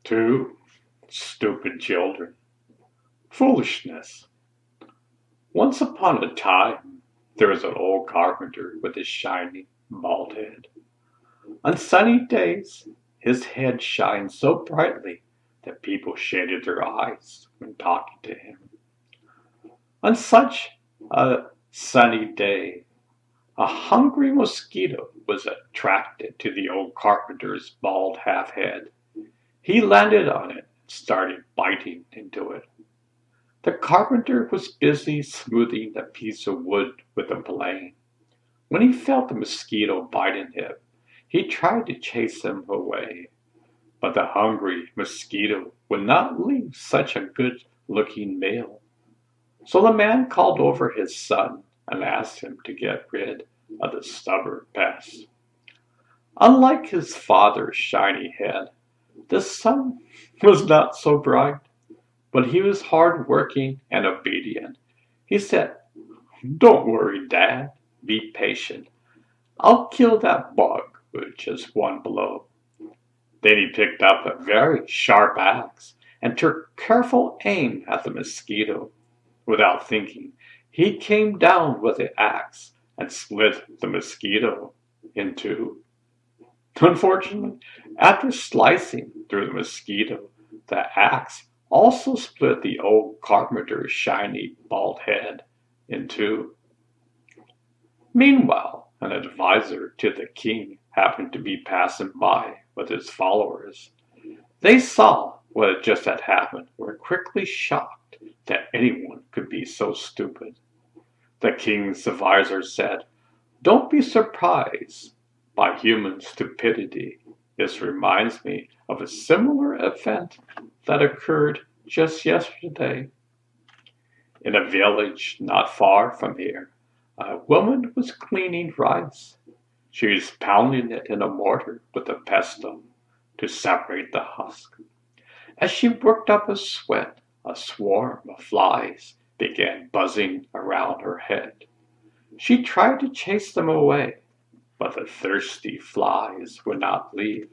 Two stupid children. Foolishness. Once upon a time, there was an old carpenter with a shiny, bald head. On sunny days, his head shined so brightly that people shaded their eyes when talking to him. On such a sunny day, a hungry mosquito was attracted to the old carpenter's bald half head. He landed on it and started biting into it. The carpenter was busy smoothing a piece of wood with a plane. When he felt the mosquito biting him, he tried to chase him away. But the hungry mosquito would not leave such a good-looking meal. So the man called over his son and asked him to get rid of the stubborn pest. Unlike his father's shiny head, the son was not so bright, but he was hard-working and obedient. He said, "Don't worry, Dad. Be patient. I'll kill that bug with just one blow." Then he picked up a very sharp axe and took careful aim at the mosquito. Without thinking, he came down with the axe and split the mosquito in two. Unfortunately, after slicing through the mosquito, the axe also split the old carpenter's shiny bald head in two. Meanwhile, an advisor to the king happened to be passing by with his followers. They saw what had just happened, were quickly shocked that anyone could be so stupid. The king's advisor said, "Don't be surprised by human stupidity. This reminds me of a similar event that occurred just yesterday. In a village not far from here, a woman was cleaning rice. She was pounding it in a mortar with a pestle to separate the husk. As she worked up a sweat, a swarm of flies began buzzing around her head. She tried to chase them away, but the thirsty flies would not leave.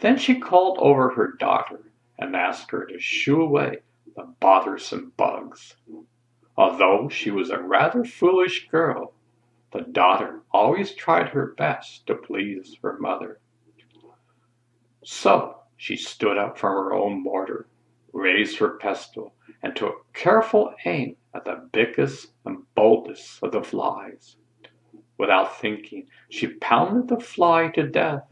Then she called over her daughter and asked her to shoo away the bothersome bugs. Although she was a rather foolish girl, the daughter always tried her best to please her mother. So she stood up from her own mortar, raised her pestle, and took careful aim at the biggest and boldest of the flies. Without thinking, she pounded the fly to death.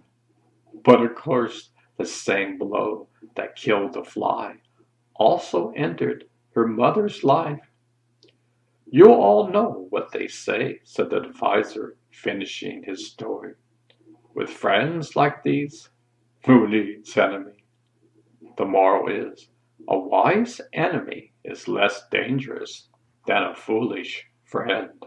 But of course, the same blow that killed the fly also ended her mother's life. You all know what they say," said the advisor, finishing his story. "With friends like these, who needs enemy?" The moral is, a wise enemy is less dangerous than a foolish friend.